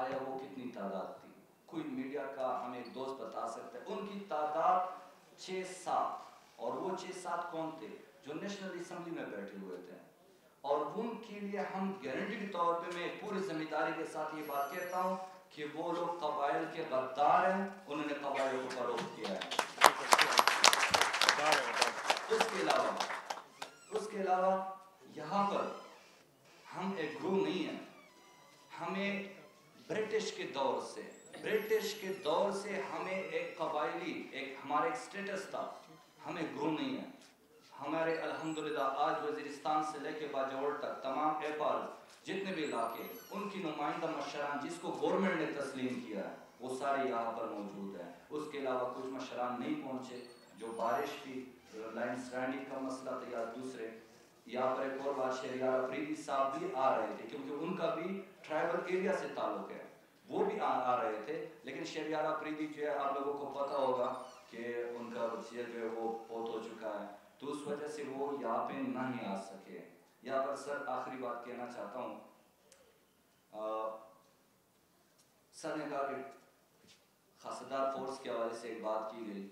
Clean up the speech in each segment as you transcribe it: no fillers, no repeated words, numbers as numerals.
آیا وہ کتنی تعداد تھی؟ کوئی میڈیا کا ہمیں ایک دوست بتا سکتا ہے؟ ان کی تعداد 6-7، اور وہ 6-7 کون تھے؟ جو نیشنل اسمبلی میں بیٹھے ہوئے تھے. اور ان کے لیے ہم گارنٹی کے طور پہ میں پوری ذمہ داری کے ساتھ یہ بات کہتا ہوں کہ وہ لوگ قبائل کے غدار ہیں، انہوں نے قبائل کو فروخت کیا ہے. اس کے علاوہ یہاں پر ہم ایک گروہ نہیں ہیں. ہمیں برٹش کے دور سے ہمیں ایک قبائلی ہمارا ایک سٹیٹس تھا. ہمیں گروہ نہیں ہے. ہمارے الحمدللہ آج وزیرستان سے لے کے باجوڑ تک تمام ایپال جتنے بھی علاقے ان کی نمائندہ مشران جس کو گورنمنٹ نے تسلیم کیا ہے وہ سارے یہاں پر موجود ہیں. اس کے علاوہ کچھ مشران نہیں پہنچے جو بارش کی لائن سٹینڈنگ کا مسئلہ تھا یا دوسرے. یہاں پر ایک اور بات، شہریار افریدی صاحب بھی آ رہے تھے کیونکہ ان کا بھی ٹرائبل ایریا سے تعلق ہے، وہ بھی آ رہے تھے. لیکن شہریار افریدی جو ہے آپ لوگوں کو پتہ ہوگا کہ ان کا وصیہ جو ہے وہ فوت ہو چکا ہے، تو اس وجہ سے وہ یہاں پہ نہیں آ سکے. یہاں پر سر آخری بات کہنا چاہتا ہوں. سر نے کہا کہ خاصدار فورس کے حوالے سے ایک بات کی گئی.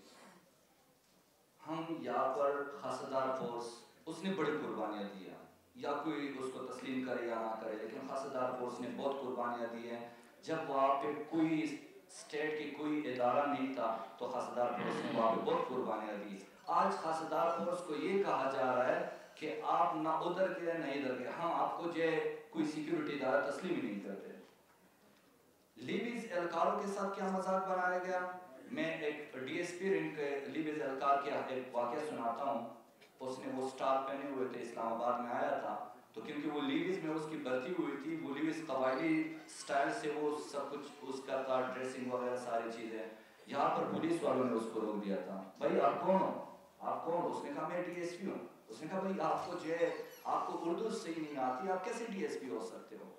ہم یہاں پر خاصدار فورس اس نے بڑی قربانیاں دی ہیں، یا کوئی اس کو تسلیم کرے یا نہ کرے، لیکن خاصدار فورس نے بہت قربانیاں دی ہیں. جب وہاں پہ کوئی اسٹیٹ کی کوئی ادارہ نہیں تھا تو خاصدار فورس نے وہاں پہ بہت قربانیاں دی. آج خاصدار فورس کو یہ کہا جا رہا ہے کہ آپ نہ ادھر کے نہ ادھر کے، ہم آپ کو جو کوئی سیکیورٹی ادارہ تسلیم ہی نہیں کرتے. لیویز اہلکاروں کے ساتھ کیا مذاق بنایا گیا. میں ایک ڈی ایس پی رنگ کے لیویز اہلکار کا ایک واقعہ سناتا ہوں. اس نے وہ سٹار پہنے ہوئے تھے، اسلام آباد میں آیا تھا، تو کیونکہ وہ لیویز میں اس کی بھرتی ہوئی تھی، وہ لیویز قبائلی سٹائل سے وہ سب کچھ اس کا تھا، ڈریسنگ وغیرہ ساری چیزیں. یہاں پر پولیس والوں نے اس کو روک دیا تھا. بھائی آپ کون ہو؟ آپ کون ہو؟ اس نے کہا میں ڈی ایس پی ہوں. اس نے کہا بھائی آپ کو جو ہے آپ کو اردو صحیح نہیں آتی، آپ کیسے ڈی ایس پی ہو سکتے ہو؟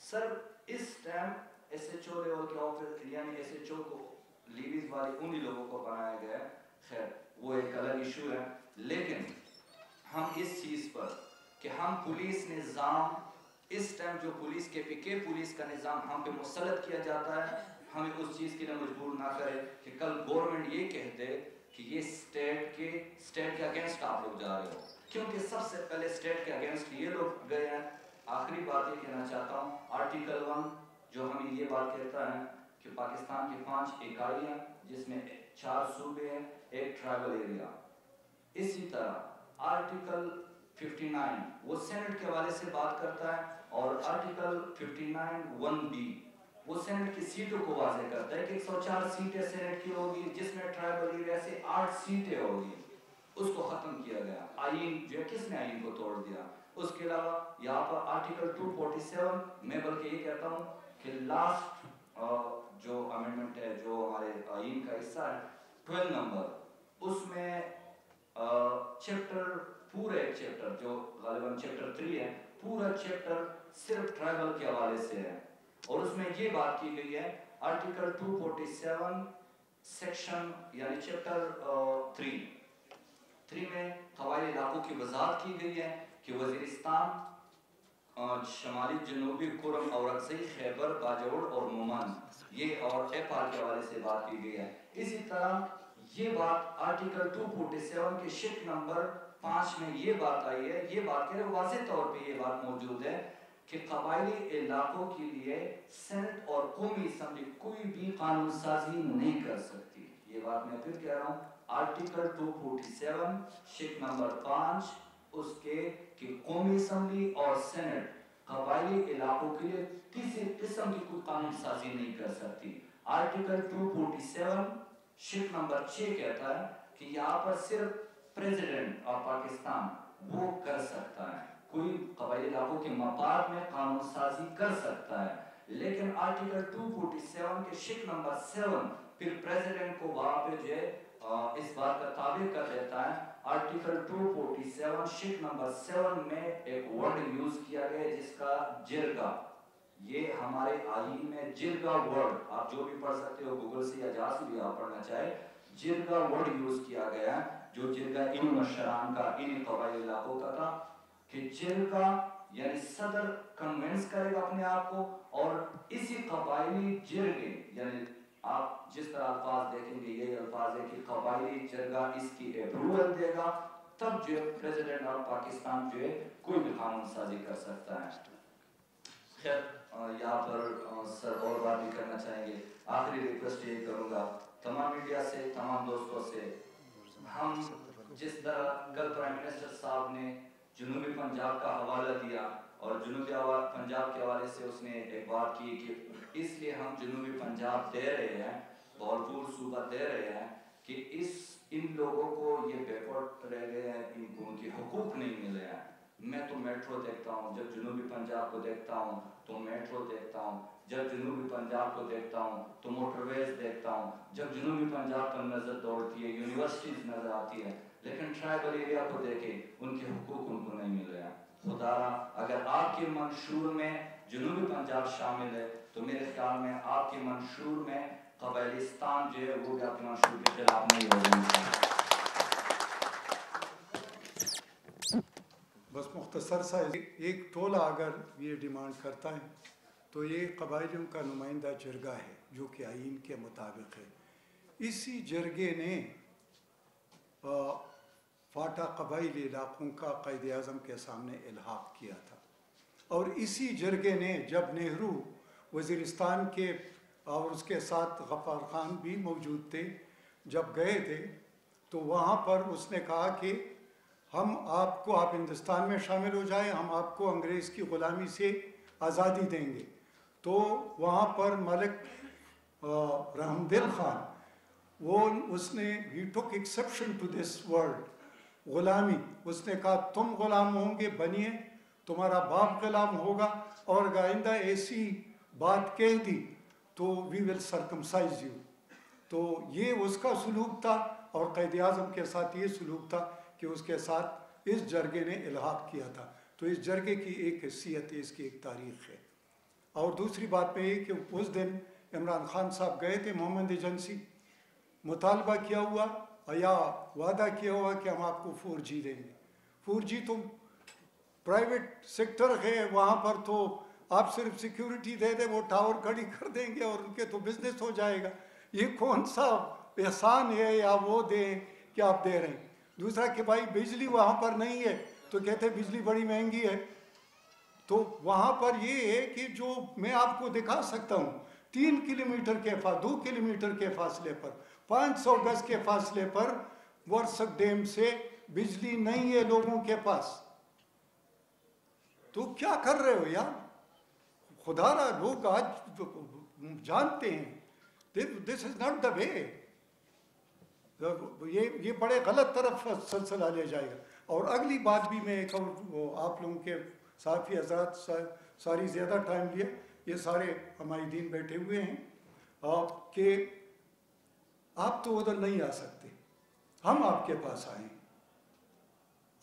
سر اس time S H O level کے آفس یعنی ایس ایچ او کو لیویز والے انہی لوگوں کو بنایا گیا ہے. خیر وہ ایک الگ ایشو ہے. لیکن ہم اس چیز پر کہ ہم پولیس نظام اس ٹائم جو پولیس کے پولیس کا نظام ہم پہ مسلط کیا جاتا ہے، ہمیں اس چیز کے لیے مجبور نہ کرے کہ کل گورنمنٹ یہ کہہ دے کہ یہ اسٹیٹ کے اگینسٹ آپ لوگ جا رہے ہو، کیونکہ سب سے پہلے اسٹیٹ کے اگینسٹ یہ لوگ گئے ہیں. آخری بات یہ کہنا چاہتا ہوں، آرٹیکل 1 جو ہمیں یہ بات کہتا ہے کہ پاکستان کی 5 اکائیاں جس میں 4 صوبے ہیں، ایک ٹرائبل ایریا. اسی طرح آرٹیکل 59 وہ سینٹ کے حوالے سے بات کرتا ہے، اور آرٹیکل 59(1)(b) وہ سینٹ کی سیٹوں کو واضح کرتا ہے کہ 104 سیٹیں سینٹ کی ہوگی، جس میں ٹرائبل ایریا سے 8 سیٹیں ہوگی. اس کو ختم کیا گیا. آئین جو ہے کس نے آئین کو توڑ دیا. اس کے علاوہ یہاں پر آرٹیکل 247 میں بلکہ یہ کہتا ہوں کہ لاسٹ جو امینڈمنٹ ہے جو ہمارے آئین کا حصہ ہے 12 نمبر، اس میں چیپٹر پورا ایک چیپٹر جو غالباً چیپٹر 3 ہے، پورا چیپٹر صرف ٹرائبل کے حوالے سے ہے. اور اس میں یہ بات کی گئی ہے آرٹیکل 247 سیکشن یعنی چیپٹر 3 میں قبائلی علاقوں کی وضاحت کی گئی ہے کہ وزیرستان، شمالی جنوبی کرم اور اکثری خیبر باجوڑ اور مومن یہ اور ایپال کے حوالے سے بات کی گئی ہے. اسی طرح یہ بات آرٹیکل 247 کے شک نمبر 5 میں یہ بات آئی ہے، یہ بات کہ واضح طور پہ یہ بات موجود ہے کہ قبائلی علاقوں کے لیے سینٹ اور قومی اسمبلی کوئی بھی قانون سازی نہیں کر سکتی. یہ بات میں پھر کہہ رہا ہوں، آرٹیکل 247 شک نمبر 5 اس کے کہ قومی اسمبلی اور سینٹ قبائلی علاقوں کے لیے کسی قسم کی کوئی قانون سازی نہیں کر سکتی. آرٹیکل 247 شک نمبر 6 کہتا ہے کہ یہاں پر صرف پریزیڈنٹ آف پاکستان وہ کر سکتا ہے، کوئی قبائلی علاقوں کے مفاد میں قانون سازی کر سکتا ہے. لیکن آرٹیکل 247 کے شک نمبر 7 پھر پریزیڈنٹ کو وہاں پہ جو ہے اس بات کا تابع کر دیتا ہے. آرٹیکل 247 شک نمبر 7 میں ایک ورڈ یوز کیا گیا جس کا جرگہ، یہ ہمارے آئین میں جرگہ ورڈ آپ جو بھی پڑھ سکتے ہو گوگل سے یا جہاں سے بھی آپ پڑھنا چاہے، جرگہ ورڈ یوز کیا گیا ہے جو جرگہ ان مشران کا ان قبائلی علاقوں کا تھا کہ جرگہ یعنی صدر کنونس کرے گا اپنے آپ کو اور اسی قبائلی جرگے، یعنی آپ جس طرح الفاظ دیکھیں گے یہ الفاظ ہے کہ قبائلی جرگہ اس کی اپروول دے گا، تب جو پریزیڈنٹ آف پاکستان جو ہے کوئی بھی قانون سازی کر سکتا ہے۔ خیر یہاں پر سر اور بات بھی کرنا چاہیں گے، آخری ریکویسٹ یہ کروں گا تمام میڈیا سے، تمام دوستوں سے، ہم جس طرح کل پرائم منسٹر صاحب نے جنوبی پنجاب کا حوالہ دیا اور جنوبی پنجاب کے حوالے سے اس نے ایک بات کی کہ اس لیے ہم جنوبی پنجاب دے رہے ہیں، بھرپور صوبہ دے رہے ہیں کہ ان لوگوں کو یہ بیکورڈ رہ گئے ہیں، ان کو ان کے حقوق نہیں ملے ہیں۔ میں تو میٹرو دیکھتا ہوں، جب جنوبی پنجاب کو دیکھتا ہوں تو میٹرو دیکھتا ہوں، جب جنوبی پنجاب کو دیکھتا ہوں تو موٹر ویز دیکھتا ہوں، جب جنوبی پنجاب پر نظر دوڑتی ہے یونیورسٹیز نظر آتی ہے، لیکن ٹرائبل ایریا کو دیکھیں ان کے حقوق ان کو نہیں مل رہے ہیں۔ خدا را اگر آپ کے منشور میں جنوبی پنجاب شامل ہے تو میرے خیال میں آپ کے منشور میں قبائلستان جو ہے وہ بھی آپ کے منشور کے خلاف نہیں ہوگا۔ بس مختصر سا ایک ٹولہ اگر یہ ڈیمانڈ کرتا ہے تو یہ قبائلیوں کا نمائندہ جرگہ ہے جو کہ آئین کے مطابق ہے۔ اسی جرگے نے فاٹا قبائلی علاقوں کا قائد اعظم کے سامنے الحاق کیا تھا، اور اسی جرگے نے جب نہرو وزیرستان کے اور اس کے ساتھ غفار خان بھی موجود تھے جب گئے تھے تو وہاں پر اس نے کہا کہ ہم آپ ہندوستان میں شامل ہو جائیں، ہم آپ کو انگریز کی غلامی سے آزادی دیں گے۔ تو وہاں پر ملک رحمدل خان اس نے he took exception to this word غلامی، اس نے کہا تم غلام ہوں گے بنیے، تمہارا باپ غلام ہوگا، اور اگر آئندہ ایسی بات کہہ دی تو we will circumcise you۔ تو یہ اس کا سلوک تھا، اور قائد اعظم کے ساتھ یہ سلوک تھا کہ اس کے ساتھ اس جرگے نے الحاق کیا تھا۔ تو اس جرگے کی ایک حیثیت ہے، اس کی ایک تاریخ ہے۔ اور دوسری بات میں یہ کہ اس دن عمران خان صاحب گئے تھے محمد ایجنسی، مطالبہ کیا ہوا یا وعدہ کیا ہوا کہ ہم آپ کو 4G دیں گے۔ 4G تو پرائیویٹ سیکٹر ہے، وہاں پر تو آپ صرف سیکیورٹی دے دیں، وہ ٹاور کھڑی کر دیں گے اور ان کے تو بزنس ہو جائے گا۔ یہ کون سا احسان ہے یا وہ دیں کہ آپ دے رہے ہیں؟ دوسرا کہ بھائی بجلی وہاں پر نہیں ہے تو کہتے بجلی بڑی مہنگی ہے۔ تو وہاں پر یہ ہے کہ جو میں آپ کو دکھا سکتا ہوں 3 کلومیٹر کے 2 کلومیٹر کے فاصلے پر 500 گز کے فاصلے پر ورسک ڈیم سے بجلی نہیں ہے لوگوں کے پاس۔ تو کیا کر رہے ہو یار؟ خدا را لوگ آج جانتے ہیں this is not the way۔ یہ بڑے غلط طرف سلسلہ لے جائے گا۔ اور اگلی بات بھی میں ایک اور آپ لوگوں کے صحافی حضرات ساری زیادہ ٹائم لیا، یہ سارے ہمارے دین بیٹھے ہوئے ہیں کہ آپ تو ادھر نہیں آ سکتے، ہم آپ کے پاس آئیں۔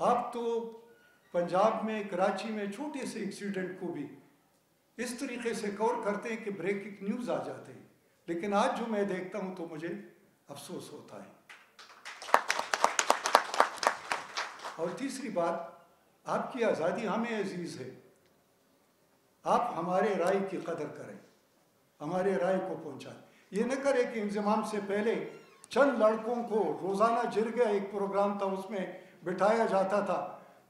آپ تو پنجاب میں کراچی میں چھوٹے سے ایکسیڈنٹ کو بھی اس طریقے سے کور کرتے ہیں کہ بریکنگ نیوز آ جاتے ہیں، لیکن آج جو میں دیکھتا ہوں تو مجھے افسوس ہوتا ہے۔ اور تیسری بات، آپ کی آزادی ہمیں عزیز ہے، آپ ہمارے رائے کی قدر کریں، ہمارے رائے کو پہنچائیں۔ یہ نہ کرے کہ انضمام سے پہلے چند لڑکوں کو روزانہ جرگہ ایک پروگرام تھا اس میں بٹھایا جاتا تھا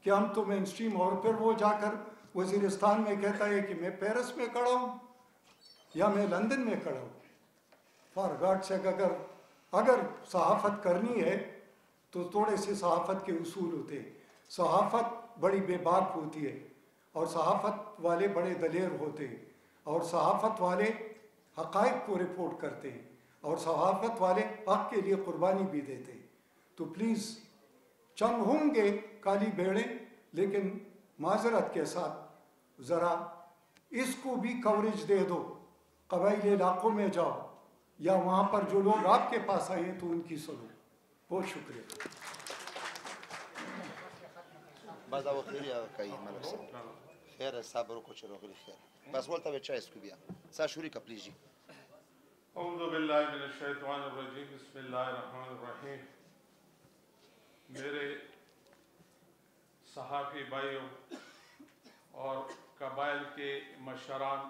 کہ ہم تو مین اسٹریم، اور پھر وہ جا کر وزیرستان میں کہتا ہے کہ میں پیرس میں کھڑا ہوں یا میں لندن میں کھڑا ہوں۔ فار گاڈ سیک، اگر صحافت کرنی ہے تو تھوڑے سے صحافت کے اصول ہوتے ہیں۔ صحافت بڑی بے باک ہوتی ہے، اور صحافت والے بڑے دلیر ہوتے ہیں، اور صحافت والے حقائق کو رپورٹ کرتے ہیں، اور صحافت والے حق کے لیے قربانی بھی دیتے ہیں۔ تو پلیز چند ہوں گے کالی بھیڑیں، لیکن معذرت کے ساتھ ذرا اس کو بھی کوریج دے دو، قبائلی علاقوں میں جاؤ یا وہاں پر جو لوگ آپ کے پاس آئے ہیں تو ان کی سنو۔ بہت شکریہ۔ بعد او خیر یا کای ملک صاحب خیر صبر کو چلو خیر خیر بس بولتا بچا اس کو بیا سا شوری کا پلیز جی۔ اعوذ باللہ من الشیطان الرجیم، بسم اللہ الرحمن الرحیم۔ میرے صحافی بھائیوں اور قبائل کے مشران،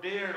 1.5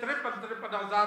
53,000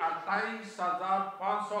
28,500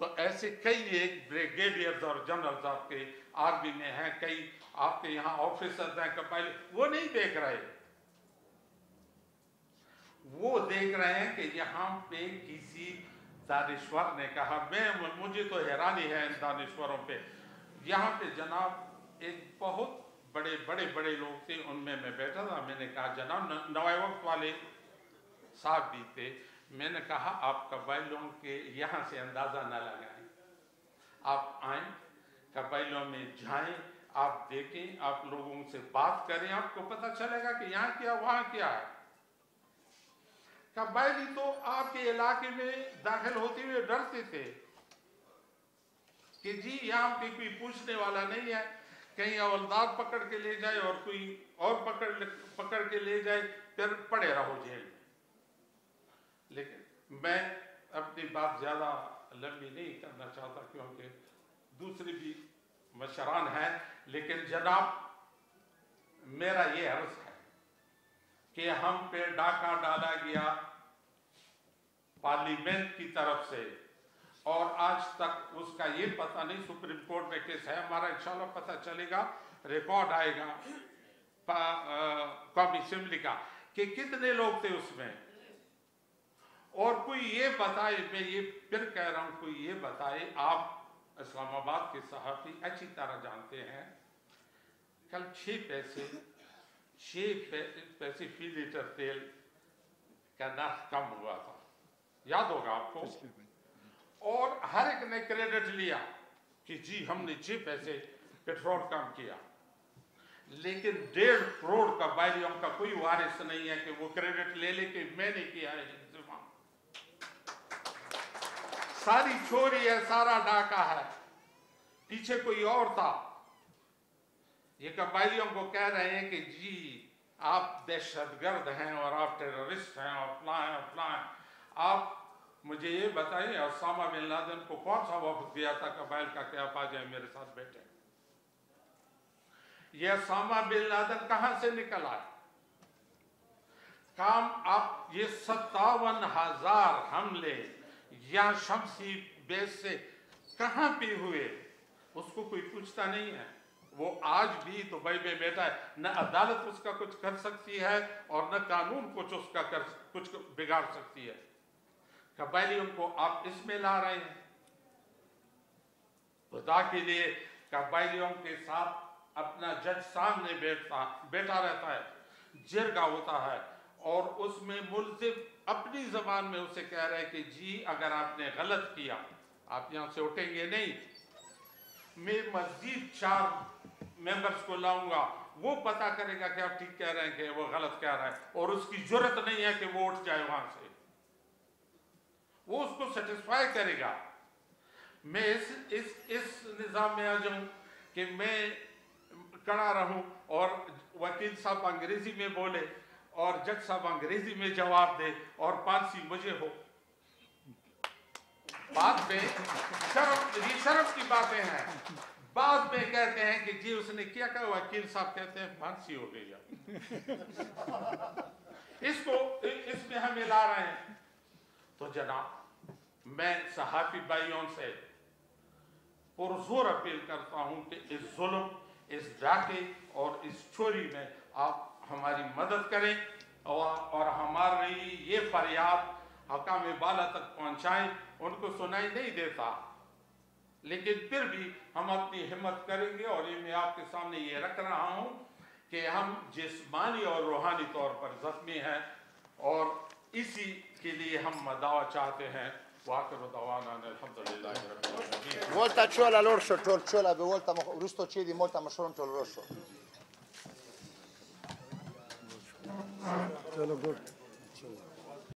تو ایسے کئی ایک بریگیڈیئرز اور جنرلز آپ کے آرمی میں ہیں, کئی آپ کے یہاں آفیسرز ہیں قبائلی, وہ نہیں دیکھ رہے. وہ دیکھ رہے ہیں کہ یہاں پہ کسی دانشور نے کہا, مجھے تو حیرانی ہے ان دانشوروں پہ. یہاں پہ جناب ایک بہت بڑے لوگ تھے, ان میں بیٹھا تھا. میں نے کہا جناب نوائے وقت والے صاحب بھی تھے. میں نے کہا آپ قبائلیوں کے یہاں سے اندازہ نہ لگائیں, آپ آئیں قبائلیوں میں جائیں, آپ دیکھیں, آپ لوگوں سے بات کریں, آپ کو پتہ چلے گا کہ یہاں کیا وہاں کیا ہے. قبائلی تو آپ کے علاقے میں داخل ہوتے ہوئے ڈرتے تھے کہ جی یہاں پہ کوئی پوچھنے والا نہیں ہے, کہیں اولاد پکڑ کے لے جائے اور کوئی اور پکڑ کے لے جائے, پھر پڑے رہو جیل میں. لیکن میں اپنی بات زیادہ لمبی نہیں کرنا چاہتا کیونکہ دوسری بھی مشران ہیں. لیکن جناب میرا یہ عرض ہے کہ ہم پہ ڈاکہ ڈالا گیا پارلیمنٹ کی طرف سے, اور آج تک اس کا یہ پتہ نہیں, سپریم کورٹ میں کیس ہے ہمارا, انشاءاللہ پتہ چلے گا, ریکارڈ آئے گا قومی اسمبلی کا کہ کتنے لوگ تھے اس میں. اور کوئی یہ بتائے, میں یہ پھر کہہ رہا ہوں, کوئی یہ بتائے, آپ اسلام آباد کے صحافی اچھی طرح جانتے ہیں, کل 6 پیسے فی لیٹر تیل کا نرخ کم ہوا تھا, یاد ہوگا آپ کو, اور ہر ایک نے کریڈٹ لیا کہ جی ہم نے 6 پیسے پیٹرول کم کیا. لیکن 1.5 کروڑ قبائلیوں کا کوئی وارث نہیں ہے کہ وہ کریڈٹ لے لے کہ میں نے کیا ہے انتظام. ساری چوری ہے, سارا ڈاکہ ہے, پیچھے کوئی اور تھا. یہ قبائلیوں کو کہہ رہے ہیں کہ جی آپ دہشت گرد ہیں اور آپ ٹیررسٹ ہیں اور فلاں ہیں اور فلاں ہیں. آپ مجھے یہ بتائیں اسامہ بن لادن کو کون سا وفد دیا تھا قبائل کا کہ آپ آ جائیں میرے ساتھ بیٹھیں؟ یہ اسامہ بن لادن کہاں سے نکل آئے؟ کام آپ یہ 57,000 حملے یا شمسی بیس سے کہاں پہ ہوئے؟ اس کو کوئی پوچھتا نہیں ہے. وہ آج بھی دبئی میں بیٹھا ہے, نہ عدالت اس کا کچھ کر سکتی ہے اور نہ قانون اس کا کچھ بگاڑ سکتی ہے. قبائلیوں کو آپ اس میں لا رہے ہیں. خدا کے لیے قبائلیوں کے ساتھ اپنا جج سامنے بیٹھا رہتا ہے, جرگہ ہوتا ہے, اور اس میں ملزم اپنی زبان میں اسے کہہ رہے کہ جی اگر آپ نے غلط کیا آپ یہاں سے اٹھیں گے نہیں, میں مزید 4 ممبرز کو لاؤں گا, وہ پتہ کرے گا کہ آپ ٹھیک کہہ رہے ہیں کہ وہ غلط کہہ رہا ہے, اور اس کی جرت نہیں ہے کہ وہ اٹھ جائے وہاں سے, وہ اس کو سیٹسفائی کرے گا. میں اس نظام میں آ جاؤں کہ میں کڑا رہوں اور وکیل صاحب انگریزی میں بولے اور جج صاحب انگریزی میں جواب دے اور پانسی مجھے ہو. بعد میں شرف کی باتیں ہیں, بعد میں کہتے ہیں کہ جی اس نے کیا کہا, وکیل صاحب کہتے ہیں پانسی ہو گئی. اس میں ہم لا رہے ہیں. تو جناب میں صحافی بھائیوں سے پرزور اپیل کرتا ہوں کہ اس ظلم, اس ڈاکے اور اس چوری میں آپ ہماری مدد کریں اور ہماری یہ فریاد حکام بالا تک پہنچائیں. ان کو سنائی نہیں دیتا, لیکن پھر بھی ہم اپنی ہمت کریں گے, اور یہ میں آپ کے سامنے یہ رکھ رہا ہوں کہ ہم جسمانی اور روحانی طور پر زخمی ہیں, اور اسی کے لیے ہم دعویٰ چاہتے ہیں. وآخر دعوانا الحمدللہ رب العالمین. Volta ciola l'orso, torciola, volta rusto cedi, molta mashoron tol rosso. چلو گڈ.